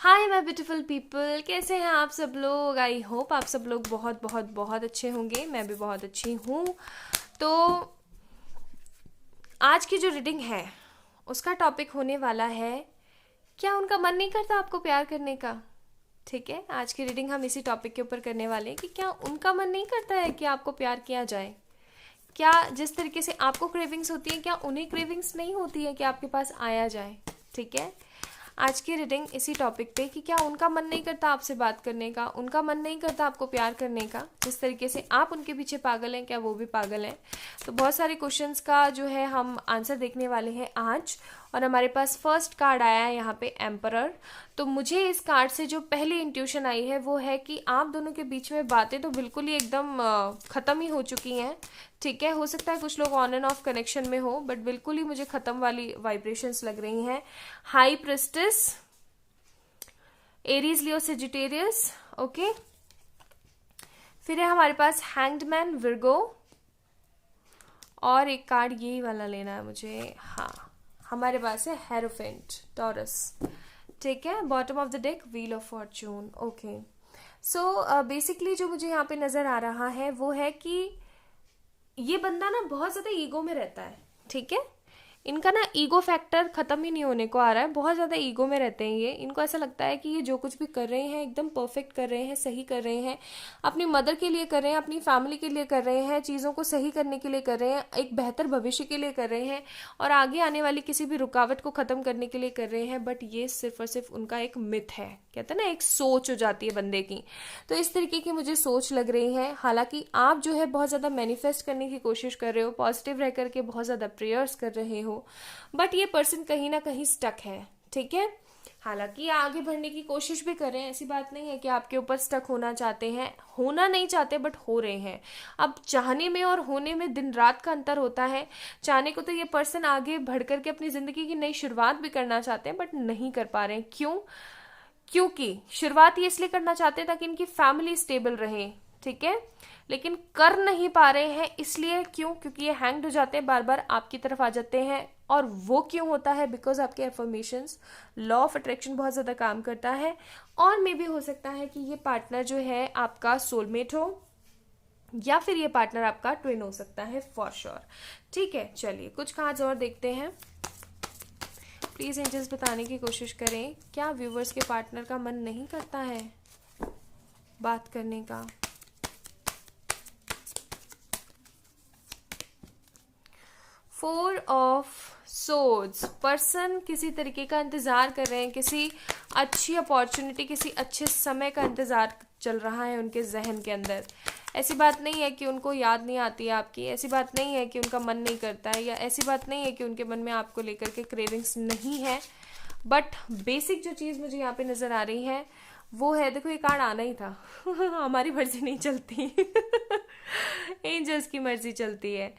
Hi my beautiful people, कैसे हैं आप सब लोग। आई होप आप सब लोग बहुत बहुत बहुत अच्छे होंगे। मैं भी बहुत अच्छी हूँ। तो आज की जो रीडिंग है उसका टॉपिक होने वाला है, क्या उनका मन नहीं करता आपको प्यार करने का। ठीक है, आज की रीडिंग हम इसी टॉपिक के ऊपर करने वाले हैं कि क्या उनका मन नहीं करता है कि आपको प्यार किया जाए। क्या जिस तरीके से आपको क्रेविंग्स होती है, क्या उन्हें क्रेविंग्स नहीं होती है कि आपके पास आया जाए। ठीक है, आज की रीडिंग इसी टॉपिक पे कि क्या उनका मन नहीं करता आपसे बात करने का, उनका मन नहीं करता आपको प्यार करने का। जिस तरीके से आप उनके पीछे पागल हैं, क्या वो भी पागल हैं। तो बहुत सारे क्वेश्चंस का जो है हम आंसर देखने वाले हैं आज। और हमारे पास फर्स्ट कार्ड आया है यहाँ पे एम्परर। तो मुझे इस कार्ड से जो पहली इंट्यूशन आई है वो है कि आप दोनों के बीच में बातें तो बिल्कुल ही एकदम ख़त्म ही हो चुकी हैं। ठीक है, हो सकता है कुछ लोग ऑन एंड ऑफ कनेक्शन में हो, बट बिल्कुल ही मुझे ख़त्म वाली वाइब्रेशंस लग रही हैं। हाई प्रिस्टेस, एरीज, लियो, सेजिटेरियस। ओके, फिर है हमारे पास हैंग्ड मैन, विर्गो, और एक कार्ड यही वाला लेना है मुझे। हाँ, हमारे पास है हेरोफेंट, टॉरस। ठीक है, bottom of the deck wheel of Fortune. Okay, so basically जो मुझे यहाँ पे नजर आ रहा है वो है कि ये बंदा ना बहुत ज्यादा ईगो में रहता है। ठीक है, इनका ना ईगो फैक्टर खत्म ही नहीं होने को आ रहा है। बहुत ज्यादा ईगो में रहते हैं ये। इनको ऐसा लगता है कि ये जो कुछ भी कर रहे हैं एकदम परफेक्ट कर रहे हैं, सही कर रहे हैं, अपनी मदर के लिए कर रहे हैं, अपनी फैमिली के लिए कर रहे हैं, चीज़ों को सही करने के लिए कर रहे हैं, एक बेहतर भविष्य के लिए कर रहे हैं, और आगे आने वाली किसी भी रुकावट को ख़त्म करने के लिए कर रहे हैं। बट ये सिर्फ और सिर्फ उनका एक मिथ है, कहते हैं ना, एक सोच हो जाती है बंदे की। तो इस तरीके की मुझे सोच लग रही है। हालांकि आप जो है बहुत ज़्यादा मैनिफेस्ट करने की कोशिश कर रहे हो, पॉजिटिव रह करके बहुत ज़्यादा प्रेयर्स कर रहे हो, बट ये पर्सन कहीं ना कहीं स्टक है। ठीक है, हालांकि आगे बढ़ने की कोशिश भी कर रहे हैं, ऐसी बात नहीं है कि आपके ऊपर स्टक होना चाहते हैं, होना नहीं चाहते बट हो रहे हैं। अब चाहने में और होने में दिन रात का अंतर होता है। चाहने को तो ये पर्सन आगे बढ़ करके अपनी जिंदगी की नई शुरुआत भी करना चाहते हैं, बट नहीं कर पा रहे हैं। क्यों? क्योंकि शुरुआत ये इसलिए करना चाहते हैं ताकि इनकी फैमिली स्टेबल रहे। ठीक है, लेकिन कर नहीं पा रहे हैं इसलिए, क्यों? क्योंकि ये हैंग्ड हो जाते हैं, बार बार आपकी तरफ आ जाते हैं। और वो क्यों होता है? बिकॉज आपके एफर्मेशंस, लॉ ऑफ अट्रैक्शन बहुत ज्यादा काम करता है। और मे भी हो सकता है कि ये पार्टनर जो है आपका सोलमेट हो, या फिर ये पार्टनर आपका ट्विन हो सकता है, फॉर श्योर। ठीक है, चलिए कुछ कार्ड्स और देखते हैं। प्लीज एंजल्स बताने की कोशिश करें, क्या व्यूवर्स के पार्टनर का मन नहीं करता है बात करने का। फोर ऑफ सोर्ड्स, पर्सन किसी तरीके का इंतजार कर रहे हैं, किसी अच्छी अपॉर्चुनिटी, किसी अच्छे समय का इंतजार चल रहा है उनके जहन के अंदर। ऐसी बात नहीं है कि उनको याद नहीं आती है आपकी, ऐसी बात नहीं है कि उनका मन नहीं करता है, या ऐसी बात नहीं है कि उनके मन में आपको लेकर के क्रेविंग्स नहीं है। बट बेसिक जो चीज़ मुझे यहाँ पे नज़र आ रही है वो है, देखो ये कार्ड आना ही था हमारी मर्जी नहीं चलती एंजल्स की मर्जी चलती है।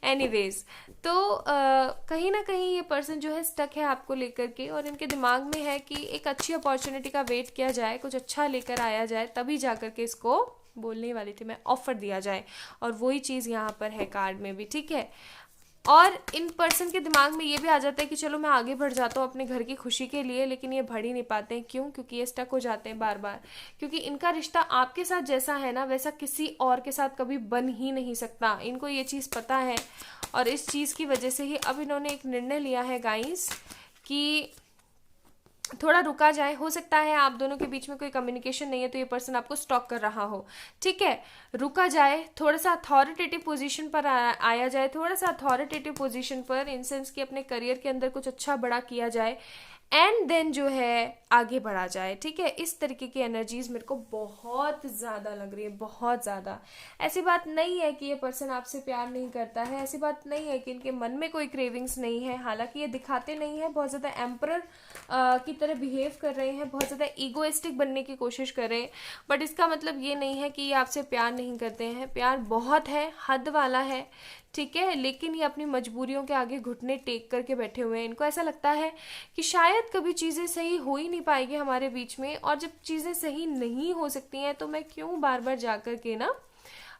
एनीवेज, तो कहीं ना कहीं ये पर्सन जो है स्टक है आपको लेकर के, और इनके दिमाग में है कि एक अच्छी अपॉर्चुनिटी का वेट किया जाए, कुछ अच्छा लेकर आया जाए, तभी जाकर के इसको बोलने वाली थी मैं, ऑफर दिया जाए। और वही चीज़ यहाँ पर है कार्ड में भी। ठीक है, और इन पर्सन के दिमाग में ये भी आ जाता है कि चलो मैं आगे बढ़ जाता हूँ अपने घर की खुशी के लिए, लेकिन ये बढ़ ही नहीं पाते हैं। क्यों? क्योंकि ये स्टक हो जाते हैं बार बार, क्योंकि इनका रिश्ता आपके साथ जैसा है ना वैसा किसी और के साथ कभी बन ही नहीं सकता। इनको ये चीज़ पता है, और इस चीज़ की वजह से ही अब इन्होंने एक निर्णय लिया है गाइस कि थोड़ा रुका जाए। हो सकता है आप दोनों के बीच में कोई कम्युनिकेशन नहीं है, तो ये पर्सन आपको स्टॉक कर रहा हो। ठीक है, रुका जाए, थोड़ा सा अथॉरिटेटिव पोजीशन पर आया जाए, थोड़ा सा अथॉरिटेटिव पोजीशन पर, इन सेंस कि अपने करियर के अंदर कुछ अच्छा बड़ा किया जाए, एंड देन जो है आगे बढ़ा जाए। ठीक है, इस तरीके की एनर्जीज मेरे को बहुत ज़्यादा लग रही है, बहुत ज़्यादा। ऐसी बात नहीं है कि ये पर्सन आपसे प्यार नहीं करता है, ऐसी बात नहीं है कि इनके मन में कोई क्रेविंग्स नहीं है। हालांकि ये दिखाते नहीं है, बहुत ज़्यादा एम्परर की तरह बिहेव कर रहे हैं, बहुत ज़्यादा ईगोइस्टिक बनने की कोशिश कर रहे हैं, बट इसका मतलब ये नहीं है कि ये आपसे प्यार नहीं करते हैं। प्यार बहुत है, हद वाला है। ठीक है, लेकिन ये अपनी मजबूरियों के आगे घुटने टेक करके बैठे हुए हैं। इनको ऐसा लगता है कि शायद कभी चीज़ें सही हो ही नहीं पाएगी हमारे बीच में, और जब चीज़ें सही नहीं हो सकती हैं तो मैं क्यों बार बार जा कर के ना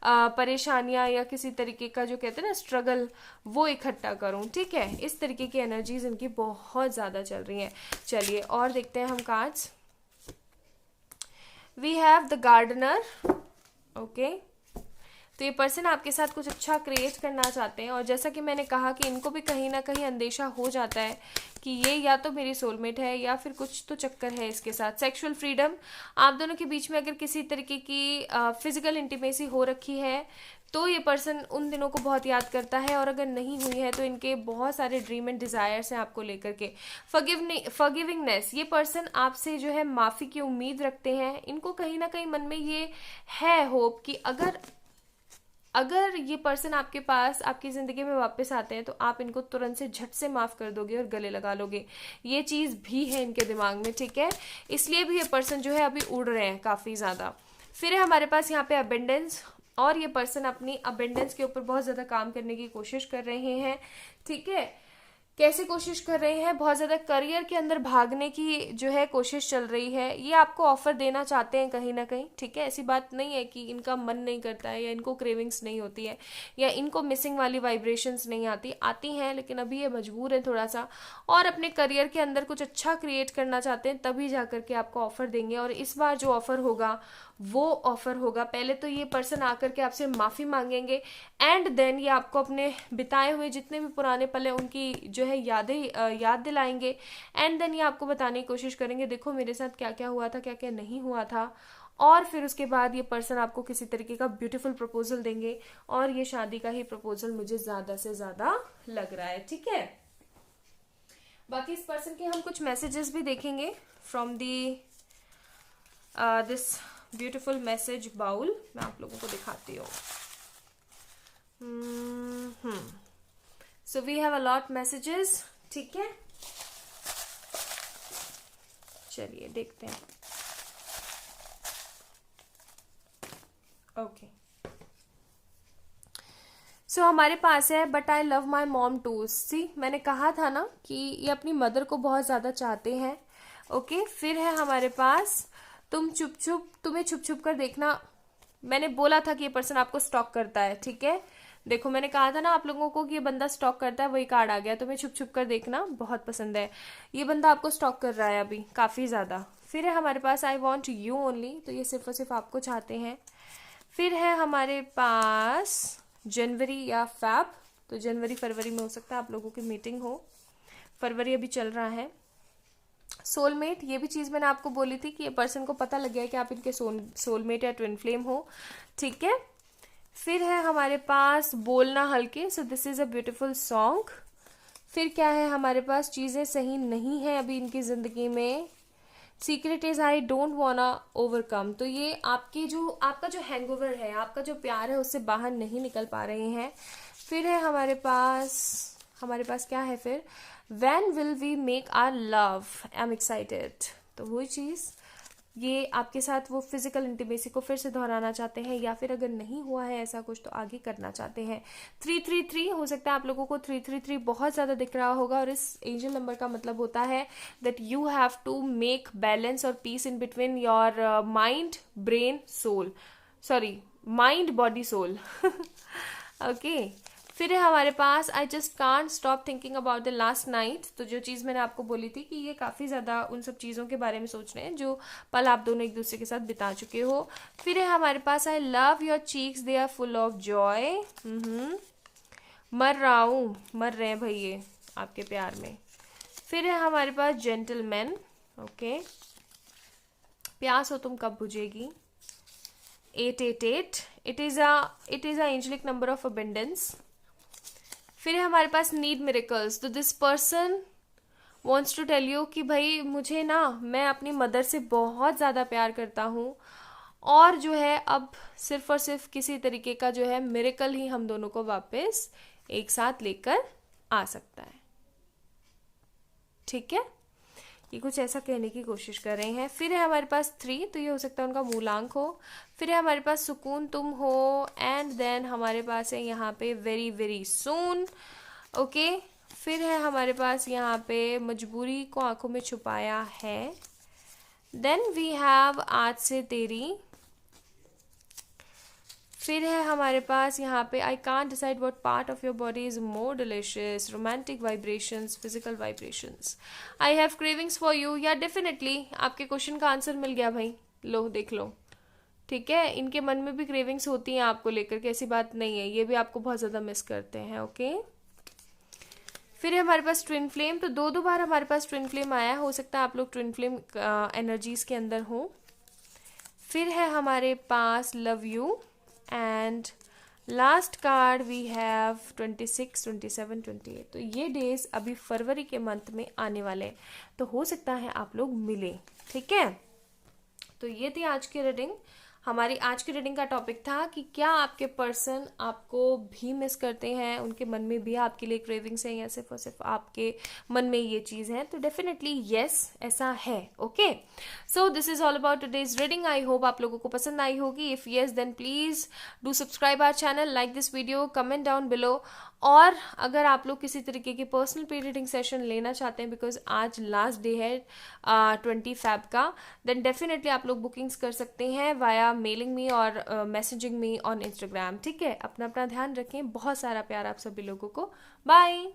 परेशानियां या किसी तरीके का जो कहते हैं ना स्ट्रगल, वो इकट्ठा करूं। ठीक है, इस तरीके की एनर्जीज इनकी बहुत ज़्यादा चल रही हैं। चलिए और देखते हैं हम cards. We have the gardener. Okay, तो ये पर्सन आपके साथ कुछ अच्छा क्रिएट करना चाहते हैं, और जैसा कि मैंने कहा कि इनको भी कहीं ना कहीं अंदेशा हो जाता है कि ये या तो मेरी सोलमेट है या फिर कुछ तो चक्कर है इसके साथ। सेक्सुअल फ्रीडम, आप दोनों के बीच में अगर किसी तरीके की फिजिकल इंटीमेसी हो रखी है तो ये पर्सन उन दिनों को बहुत याद करता है, और अगर नहीं हुई है तो इनके बहुत सारे ड्रीम एंड डिजायर्स हैं आपको लेकर के। फॉरगिविंगनेस, ये पर्सन आपसे जो है माफी की उम्मीद रखते हैं। इनको कहीं ना कहीं मन में ये है होप कि अगर ये पर्सन आपके पास आपकी जिंदगी में वापस आते हैं तो आप इनको तुरंत से झट से माफ कर दोगे और गले लगा लोगे। ये चीज भी है इनके दिमाग में, ठीक है, इसलिए भी ये पर्सन जो है अभी उड़ रहे हैं काफी ज्यादा। फिर है हमारे पास यहाँ पे अबेंडेंस, और ये पर्सन अपनी अबेंडेंस के ऊपर बहुत ज्यादा काम करने की कोशिश कर रहे हैं, ठीक है। कैसे कोशिश कर रहे हैं, बहुत ज्यादा करियर के अंदर भागने की जो है कोशिश चल रही है। ये आपको ऑफर देना चाहते हैं कहीं ना कहीं, ठीक है। ऐसी बात नहीं है कि इनका मन नहीं करता है या इनको क्रेविंग्स नहीं होती है या इनको मिसिंग वाली वाइब्रेशंस नहीं आती हैं, लेकिन अभी ये मजबूर है थोड़ा सा, और अपने करियर के अंदर कुछ अच्छा क्रिएट करना चाहते हैं, तभी जाकर के आपको ऑफर देंगे। और इस बार जो ऑफर होगा वो ऑफर होगा, पहले तो ये पर्सन आकर के आपसे माफी मांगेंगे, एंड देन ये आपको अपने बिताए हुए जितने भी पुराने पल हैं उनकी जो है याद दिलाएंगे, एंड देन ये आपको बताने की कोशिश करेंगे देखो मेरे साथ क्या क्या हुआ था, क्या क्या नहीं हुआ था। और फिर उसके बाद ये पर्सन आपको किसी तरीके का ब्यूटीफुल प्रपोजल देंगे, और ये शादी का ही प्रपोजल मुझे ज्यादा से ज्यादा लग रहा है, ठीक है। बाकी इस पर्सन के हम कुछ मैसेजेस भी देखेंगे from the this beautiful message bowl. मैं आप लोगों को दिखाती हूँ। So we have a lot messages, ठीक है, चलिए देखते हैं। ओके, सो हमारे पास है but I love my mom too. See, मैंने कहा था ना कि ये अपनी मदर को बहुत ज्यादा चाहते हैं। ओके, फिर है हमारे पास तुम्हें छुप छुप कर देखना। मैंने बोला था कि ये पर्सन आपको स्टॉक करता है, ठीक है। देखो, मैंने कहा था ना आप लोगों को कि ये बंदा स्टॉक करता है, वही कार्ड आ गया। तुम्हें छुप छुप कर देखना बहुत पसंद है, ये बंदा आपको स्टॉक कर रहा है अभी काफी ज्यादा। फिर है हमारे पास आई वॉन्ट यू ओनली, तो ये सिर्फ और सिर्फ आपको चाहते हैं। फिर है हमारे पास जनवरी या फैब, तो जनवरी फरवरी में हो सकता है आप लोगों की मीटिंग हो, फरवरी अभी चल रहा है। सोलमेट, ये भी चीज मैंने आपको बोली थी कि ये पर्सन को पता लग गया है कि आप इनके सोलमेट या ट्विन फ्लेम हो, ठीक है। फिर है हमारे पास बोलना हल्के, सो this is a beautiful song. फिर क्या है हमारे पास, चीजें सही नहीं है अभी इनकी जिंदगी में। सीक्रेट इज आई डोंट वाना ओवरकम, तो ये आपका जो हैंगओवर है, आपका जो प्यार है उससे बाहर नहीं निकल पा रहे हैं। फिर है हमारे पास क्या है फिर, when will we make our love, I am excited, तो वही चीज, ये आपके साथ वो फिजिकल इंटीमेसी को फिर से दोहराना चाहते हैं, या फिर अगर नहीं हुआ है ऐसा कुछ तो आगे करना चाहते हैं। 333 हो सकता है आप लोगों को 333 बहुत ज्यादा दिख रहा होगा, और इस एंजल नंबर का मतलब होता है that you have to make balance और peace in between your mind brain soul, sorry mind body soul, okay. फिर है हमारे पास I just can't stop thinking about the last night, तो जो चीज मैंने आपको बोली थी कि ये काफी ज्यादा उन सब चीजों के बारे में सोच रहे हैं जो पल आप दोनों एक दूसरे के साथ बिता चुके हो। फिर है हमारे पास I love your cheeks, they are full of joy, मर रहे हैं भाई ये आपके प्यार में। फिर है हमारे पास जेंटलमैन, ओके, प्यास हो तुम कब बुझेगी, 888, it is a angelic number of abundance. फिर है हमारे पास नीड मिरेकल्स, तो this person wants to tell you कि भाई मुझे ना, मैं अपनी मदर से बहुत ज़्यादा प्यार करता हूँ, और जो है अब सिर्फ और सिर्फ किसी तरीके का जो है मिरेकल ही हम दोनों को वापस एक साथ लेकर आ सकता है, ठीक है। ये कुछ ऐसा कहने की कोशिश कर रहे हैं। फिर है हमारे पास 3, तो ये हो सकता है उनका मूलांक हो। फिर है हमारे पास सुकून तुम हो, एंड देन हमारे पास है यहाँ पे वेरी वेरी सून, ओके। फिर है हमारे पास यहाँ पे मजबूरी को आंखों में छुपाया है। देन वी हैव आज से तेरी। फिर है हमारे पास यहाँ पे I can't decide what part of your body is more delicious, romantic vibrations, physical vibrations, I have cravings for you, या डेफिनेटली आपके क्वेश्चन का आंसर मिल गया भाई, लो देख लो, ठीक है। इनके मन में भी क्रेविंग्स होती हैं आपको लेकर के, ऐसी बात नहीं है, ये भी आपको बहुत ज़्यादा मिस करते हैं। ओके, फिर है हमारे पास ट्विन फ्लेम। तो दो दो बार हमारे पास ट्विन फ्लेम आया है, हो सकता है आप लोग ट्विन फ्लेम एनर्जीज के अंदर हो। फिर है हमारे पास love you, and last card we have 26, 27, 28। तो ये डेज अभी फरवरी के मंथ में आने वाले हैं, तो हो सकता है आप लोग मिले, ठीक है। तो ये थी आज की रीडिंग। हमारी आज की रीडिंग का टॉपिक था कि क्या आपके पर्सन आपको भी मिस करते हैं, उनके मन में भी आपके लिए क्रेविंग्स हैं, या सिर्फ और सिर्फ आपके मन में ये चीज़ है। तो डेफिनेटली यस, ऐसा है। Okay, so this is all about today's reading. I hope आप लोगों को पसंद आई होगी। If yes then please do subscribe our channel, like this video, comment down below. और अगर आप लोग किसी तरीके की पर्सनल पे रीडिंग सेशन लेना चाहते हैं, बिकॉज आज लास्ट डे है 20 Feb का, देन डेफिनेटली आप लोग बुकिंग्स कर सकते हैं वाया मेलिंग मी और मैसेजिंग मी ऑन इंस्टाग्राम, ठीक है। अपना अपना ध्यान रखें, बहुत सारा प्यार आप सभी लोगों को। बाय।